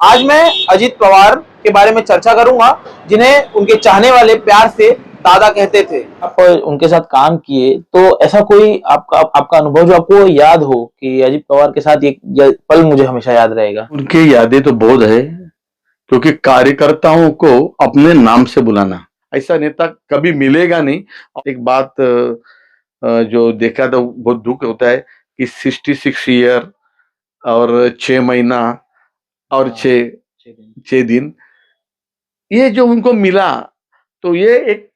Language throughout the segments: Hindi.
आज मैं अजीत पवार के बारे में चर्चा करूंगा, जिन्हें उनके चाहने वाले प्यार से दादा कहते थे। आप उनके साथ काम किए तो ऐसा कोई आपका आपका अनुभव जो आपको याद हो कि अजीत पवार के साथ ये पल मुझे हमेशा याद रहेगा? उनकी यादें तो बहुत है, क्योंकि कार्यकर्ताओं को अपने नाम से बुलाना, ऐसा नेता कभी मिलेगा नहीं। एक बात जो देखा तो बहुत दुख होता है कि 66 ईयर और 6 महीना और छह दिन ये जो उनको मिला, तो ये एक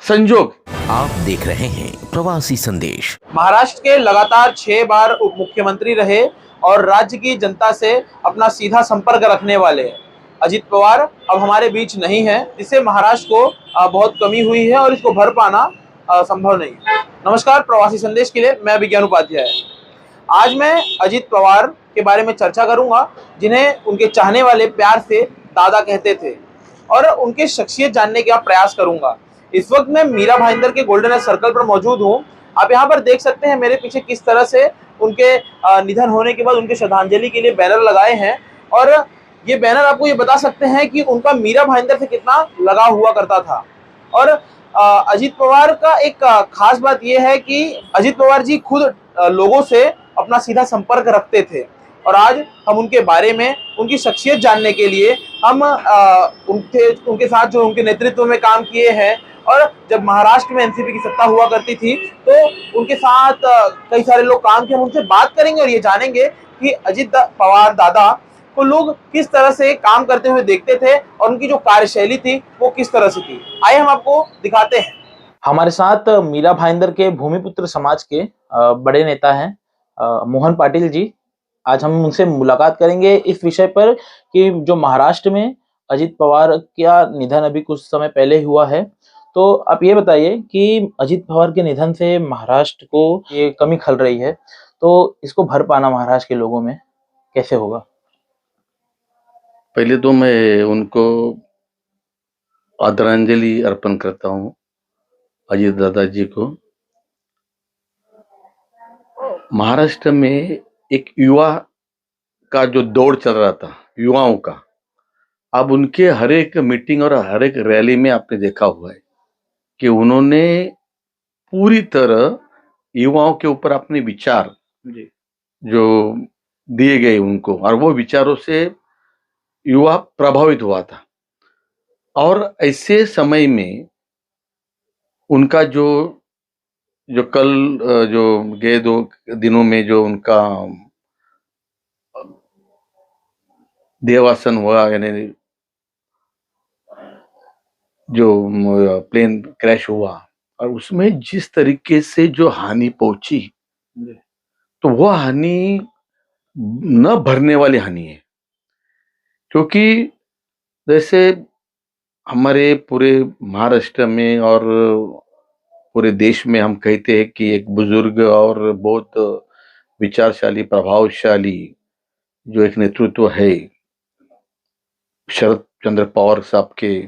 संजोग। आप देख रहे हैं प्रवासी संदेश। महाराष्ट्र के लगातार 6 बार उप मुख्यमंत्री रहे और राज्य की जनता से अपना सीधा संपर्क रखने वाले हैं। अजीत पवार अब हमारे बीच नहीं है, जिससे महाराष्ट्र को बहुत कमी हुई है और इसको भर पाना संभव नहीं। नमस्कार, प्रवासी संदेश के लिए मैं विज्ञान उपाध्याय। आज मैं अजीत पवार के बारे में चर्चा करूंगा, जिन्हें उनके चाहने वाले प्यार से दादा कहते थे, और उनके शख्सियत जानने का प्रयास करूंगा। इस वक्त मैं मीरा भाईंदर के गोल्डन एज सर्कल पर मौजूद हूं। आप यहां पर देख सकते हैं मेरे पीछे किस तरह से उनके निधन होने के बाद उनके श्रद्धांजलि के लिए बैनर लगाए हैं, और ये बैनर आपको ये बता सकते हैं कि उनका मीरा भाईंदर से कितना लगाव हुआ करता था। और अजीत पवार का एक खास बात यह है कि अजीत पवार जी खुद लोगों से अपना सीधा संपर्क रखते थे, और आज हम उनके बारे में, उनकी शख्सियत जानने के लिए हम उनके साथ जो उनके नेतृत्व में काम किए हैं, और जब महाराष्ट्र में एनसीपी की सत्ता हुआ करती थी तो उनके साथ कई सारे लोग काम किए, हम उनसे बात करेंगे और ये जानेंगे कि अजीत पवार दादा को लोग किस तरह से काम करते हुए देखते थे और उनकी जो कार्यशैली थी वो किस तरह से थी। आइए हम आपको दिखाते हैं। हमारे साथ मीरा भाईंदर के भूमिपुत्र समाज के बड़े नेता हैं मोहन पाटिल जी। आज हम उनसे मुलाकात करेंगे इस विषय पर कि जो महाराष्ट्र में अजीत पवार का निधन अभी कुछ समय पहले हुआ है, तो आप ये बताइए कि अजीत पवार के निधन से महाराष्ट्र को ये कमी खल रही है, तो इसको भर पाना महाराष्ट्र के लोगों में कैसे होगा? पहले तो मैं उनको आदरांजलि अर्पण करता हूँ, अजीत दादाजी को। महाराष्ट्र में एक युवा का जो दौड़ चल रहा था, युवाओं का, अब उनके हर एक मीटिंग और हर एक रैली में आपने देखा हुआ है कि उन्होंने पूरी तरह युवाओं के ऊपर अपने विचार जो दिए गए उनको, और वो विचारों से युवा प्रभावित हुआ था। और ऐसे समय में उनका जो जो कल जो गए 2 दिनों में जो उनका देवासन हुआ, यानी जो प्लेन क्रैश हुआ, और उसमें जिस तरीके से जो हानि पहुंची, तो वो हानि न भरने वाली हानि है। क्योंकि जैसे हमारे पूरे महाराष्ट्र में और पूरे देश में हम कहते हैं कि एक बुजुर्ग और बहुत विचारशाली, प्रभावशाली जो एक नेतृत्व है शरद चंद्र पवार साहब के,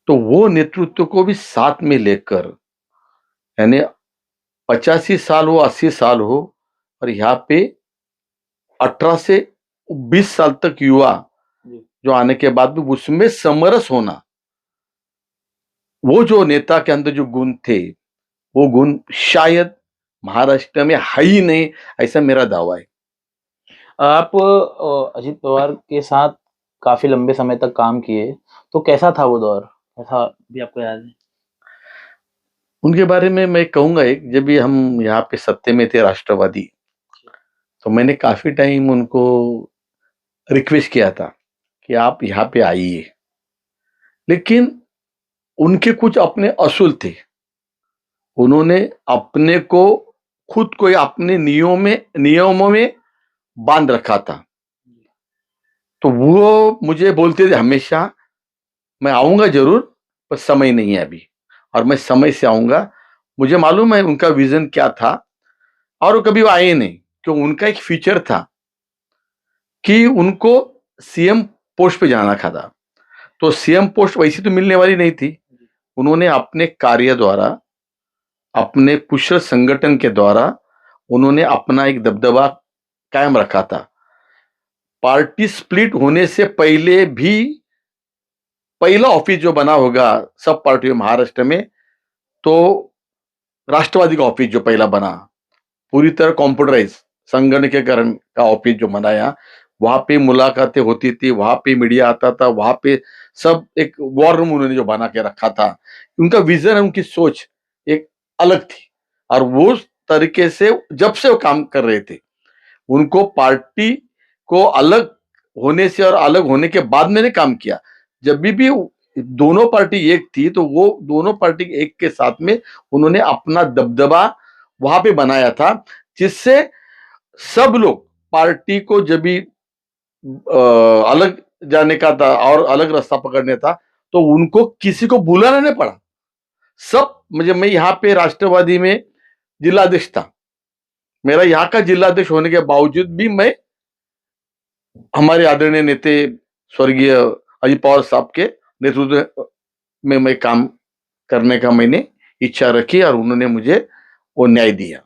तो वो नेतृत्व को भी साथ में लेकर, यानी 85 साल हो, 80 साल हो, और यहाँ पे 18 से 20 साल तक युवा जो आने के बाद भी उसमें समरस होना, वो जो नेता के अंदर जो गुण थे, वो गुण शायद महाराष्ट्र में है ही नहीं, ऐसा मेरा दावा है। आप अजीत पवार के साथ काफी लंबे समय तक काम किए, तो कैसा था वो दौर? ऐसा भी आपको याद है? उनके बारे में मैं कहूंगा, एक जब भी हम यहाँ पे सत्ते में थे राष्ट्रवादी, तो मैंने काफी टाइम उनको रिक्वेस्ट किया था कि आप यहाँ पे आइए, लेकिन उनके कुछ अपने असूल थे। उन्होंने अपने को खुद को अपने नियमों में बांध रखा था। तो वो मुझे बोलते थे हमेशा, मैं आऊंगा जरूर, पर समय नहीं है अभी, और मैं समय से आऊंगा। मुझे मालूम है उनका विजन क्या था, और वो कभी वो आए नहीं, क्यों? उनका एक फीचर था कि उनको सीएम पोस्ट पे जाना था। तो सीएम पोस्ट वैसी तो मिलने वाली नहीं थी। उन्होंने अपने कार्य द्वारा, अपने कुशल संगठन के द्वारा उन्होंने अपना एक दबदबा कायम रखा था। पार्टी स्प्लिट होने से पहले भी पहला ऑफिस जो बना होगा सब पार्टियों महाराष्ट्र में, तो राष्ट्रवादी का ऑफिस जो पहला बना, पूरी तरह कंप्यूटराइज संगणकीकरण का ऑफिस जो बनाया, वहां पे मुलाकातें होती थी, वहां पे मीडिया आता था, वहां पे सब एक वॉर रूम उन्होंने जो बना के रखा था। उनका विजन, उनकी सोच एक अलग थी, और वो तरीके से जब से वो काम कर रहे थे, उनको पार्टी को अलग होने से और अलग होने के बाद मैंने काम किया। जब भी दोनों पार्टी एक थी, तो वो दोनों पार्टी एक के साथ में उन्होंने अपना दबदबा वहां पे बनाया था, जिससे सब लोग पार्टी को जब भी अलग जाने का था और अलग रास्ता पकड़ने था, तो उनको किसी को बुलाना नहीं पड़ा। सब मुझे, मैं यहाँ पे राष्ट्रवादी में जिलाध्यक्ष था, मेरा यहाँ का जिलाध्यक्ष होने के बावजूद भी मैं हमारे आदरणीय नेते स्वर्गीय अजित पवार साहब के नेतृत्व में मैं काम करने का मैंने इच्छा रखी, और उन्होंने मुझे वो न्याय दिया।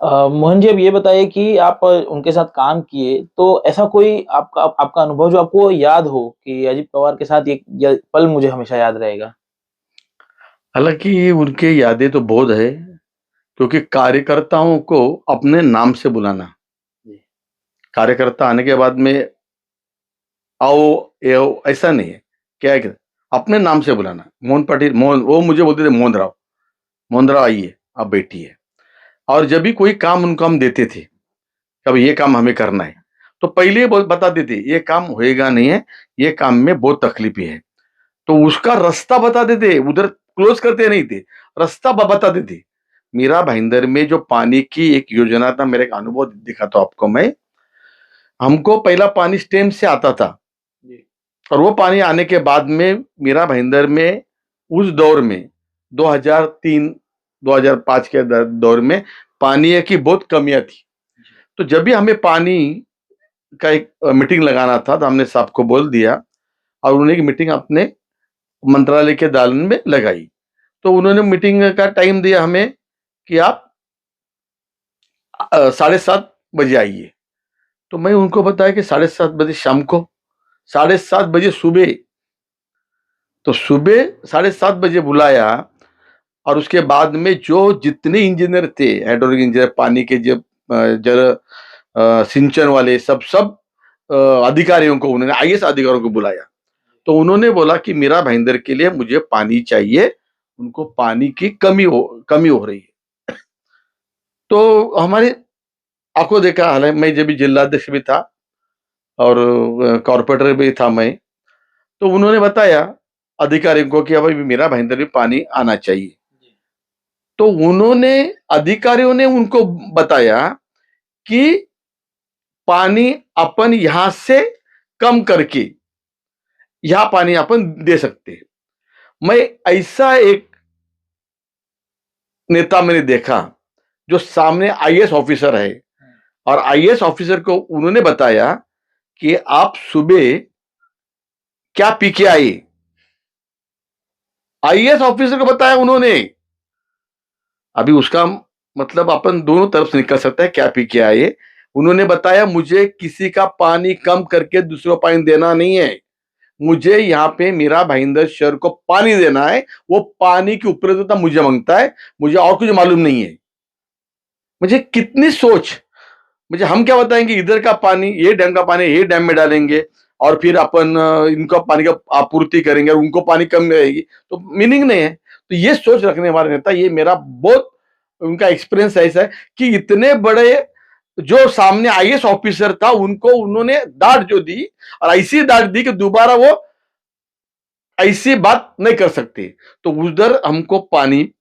मोहन जी, अब ये बताइए कि आप उनके साथ काम किए, तो ऐसा कोई आपका आपका अनुभव जो आपको याद हो कि अजित पवार के साथ ये पल मुझे हमेशा याद रहेगा? हालांकि उनके यादें तो बहुत है, क्योंकि कार्यकर्ताओं को अपने नाम से बुलाना, कार्यकर्ता आने के बाद में आओ ऐसा नहीं है, क्या है, अपने नाम से बुलाना। मोहन पाटिल, मोहन, वो मुझे बोलते थे मोहन राव आइए, आप बैठिए। और जब भी कोई काम उनको हम देते थे, अब ये काम हमें करना है, तो पहले बता देते ये काम होएगा नहीं है, ये काम में बहुत तकलीफी है, तो उसका रास्ता बता देते, उधर क्लोज करते नहीं थे, रास्ता बता देते। मीरा भाईंदर में जो पानी की एक योजना था, मेरा एक अनुभव दिखाता हूं आपको मैं। हमको पहला पानी स्टेम से आता था, और वो पानी आने के बाद में मीरा भाईंदर में उस दौर में 2003-2005 के दौर में पानी की बहुत कमियां थी। तो जब भी हमें पानी का एक मीटिंग लगाना था, तो हमने साहब को बोल दिया, और उन्होंने एक मीटिंग अपने मंत्रालय के दालन में लगाई। तो उन्होंने मीटिंग का टाइम दिया हमें कि आप 7:30 बजे आइए। तो मैं उनको बताया कि 7:30 बजे शाम को, 7:30 बजे सुबह। तो सुबह 7:30 बजे बुलाया, और उसके बाद में जो जितने इंजीनियर थे, हाइड्रोलिक इंजीनियर, पानी के जो जल सिंचन वाले, सब अधिकारियों को, उन्होंने आईएएस अधिकारियों को बुलाया। तो उन्होंने बोला कि मीरा भाईंदर के लिए मुझे पानी चाहिए, उनको पानी की कमी हो रही है। तो हमारे आंखों देखा हाल है, मैं जब भी जिलाध्यक्ष भी था और कॉर्पोरेटर भी था मैं, तो उन्होंने बताया अधिकारियों को कि अब मीरा भाईंदर में पानी आना चाहिए। तो उन्होंने, अधिकारियों ने उनको बताया कि पानी अपन यहां से कम करके यहां पानी अपन दे सकते हैं। मैं ऐसा एक नेता मैंने देखा जो सामने आईएएस ऑफिसर है, और आईएएस ऑफिसर को उन्होंने बताया कि आप सुबह क्या पी के आए। आईएएस ऑफिसर को बताया उन्होंने। अभी उसका मतलब अपन दोनों तरफ से निकल सकता है, क्या पी के आए। उन्होंने बताया मुझे किसी का पानी कम करके दूसरों को पानी देना नहीं है, मुझे यहाँ पे मीरा भाईंदर शहर को पानी देना है, वो पानी की उपलब्धता मुझे मांगता है, मुझे और कुछ मालूम नहीं है। मुझे कितनी सोच, मुझे हम क्या बताएंगे, इधर का पानी, ये डैम का पानी ये डैम में डालेंगे, और फिर अपन इनको पानी का आपूर्ति करेंगे, और उनको पानी कम रहेगी, तो मीनिंग नहीं है। तो ये सोच रखने वाले नेता, ये मेरा बहुत उनका एक्सपीरियंस ऐसा है कि इतने बड़े जो सामने आईएएस ऑफिसर था, उनको उन्होंने डांट जो दी, और ऐसी डांट दी कि दोबारा वो ऐसी बात नहीं कर सकते। तो उधर हमको पानी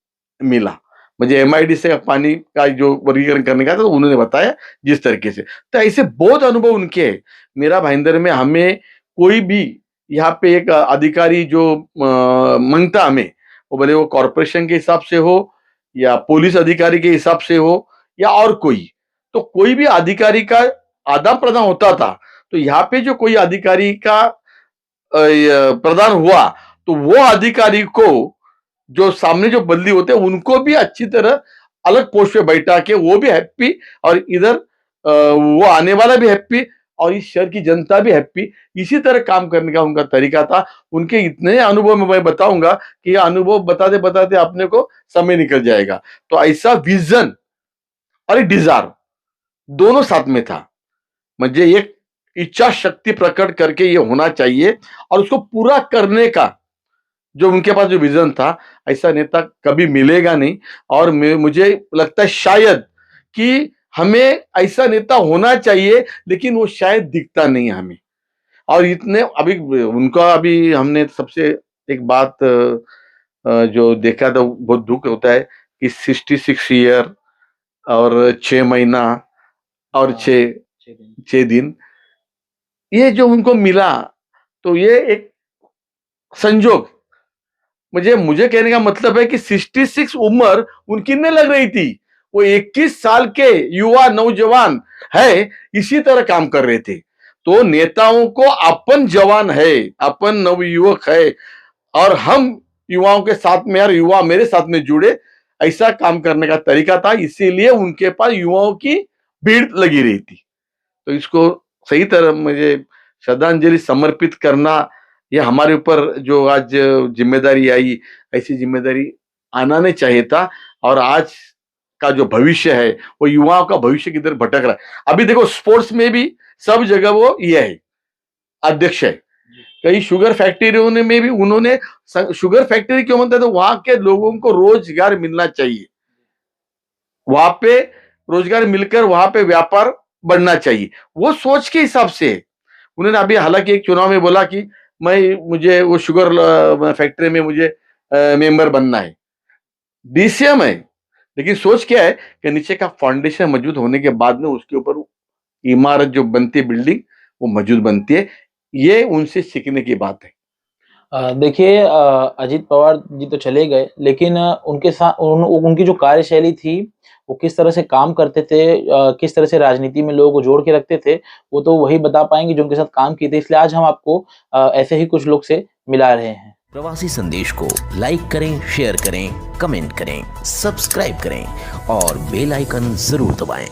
मिला, मुझे एमआईडी से पानी का जो वर्गीकरण करने का था, तो उन्होंने बताया जिस तरीके से। तो ऐसे बहुत अनुभव उनके हैं। मीरा भाईंदर में हमें कोई भी यहाँ पे एक अधिकारी जो मांगता हमें, वो भले वो कॉर्पोरेशन के हिसाब से हो, या पुलिस अधिकारी के हिसाब से हो, या और कोई, तो कोई भी अधिकारी का आदान प्रदान होता था। तो यहाँ पे जो कोई अधिकारी का प्रदान हुआ, तो वो अधिकारी को जो सामने जो बदली होते हैं, उनको भी अच्छी तरह अलग पोस्ट पे बैठा के वो भी हैप्पी, और इधर वो आने वाला भी हैप्पी, और इस शहर की जनता भी हैप्पी। इसी तरह काम करने का उनका तरीका था। उनके इतने अनुभव में मैं बताऊंगा कि ये अनुभव बताते बताते अपने को समय निकल जाएगा। तो ऐसा विजन और डिजायर दोनों साथ में था। मुझे एक इच्छा शक्ति प्रकट करके ये होना चाहिए और उसको पूरा करने का जो उनके पास जो विजन था, ऐसा नेता कभी मिलेगा नहीं। और मुझे लगता है शायद कि हमें ऐसा नेता होना चाहिए, लेकिन वो शायद दिखता नहीं है हमें। और इतने अभी उनका अभी हमने सबसे एक बात जो देखा था, बहुत दुख होता है कि 66 ईयर और 6 महीना और 6 दिन ये जो उनको मिला, तो ये एक संजोग। मुझे कहने का मतलब है कि 66 उम्र उनकी नहीं लग रही थी। वो 21 साल के युवा नौजवान है, इसी तरह काम कर रहे थे। तो नेताओं को अपन जवान है, अपन नवयुवक है और हम युवाओं के साथ में, यार युवा मेरे साथ में जुड़े, ऐसा काम करने का तरीका था। इसीलिए उनके पास युवाओं की भीड़ लगी रही थी। तो इसको सही तरह मुझे श्रद्धांजलि समर्पित करना, यह हमारे ऊपर जो आज जिम्मेदारी आई, ऐसी जिम्मेदारी आना नहीं चाहिए था। और आज का जो भविष्य है वो युवाओं का भविष्य किधर भटक रहा है। अभी देखो स्पोर्ट्स में भी सब जगह वो ये है, अध्यक्ष है। कई शुगर फैक्ट्रियों में भी उन्होंने, शुगर फैक्ट्री क्यों बनता है, तो वहां के लोगों को रोजगार मिलना चाहिए, वहां पे रोजगार मिलकर वहां पे व्यापार बढ़ना चाहिए, वो सोच के हिसाब से उन्होंने अभी हालांकि एक चुनाव में बोला कि मुझे वो शुगर फैक्ट्री में मुझे मेंबर बनना है, डीसीएम है, लेकिन सोच क्या है कि नीचे का फाउंडेशन मजबूत होने के बाद में उसके ऊपर इमारत जो बनती है, बिल्डिंग वो मजबूत बनती है। ये उनसे सीखने की बात है। देखिए, अजित पवार जी तो चले गए, लेकिन उनके साथ उनकी जो कार्यशैली थी, वो किस तरह से काम करते थे, किस तरह से राजनीति में लोगों को जोड़ के रखते थे, वो तो वही बता पाएंगे जो उनके साथ काम किए थे। इसलिए आज हम आपको ऐसे ही कुछ लोग से मिला रहे हैं। प्रवासी संदेश को लाइक करें, शेयर करें, कमेंट करें, सब्सक्राइब करें और बेल आइकन जरूर दबाएं।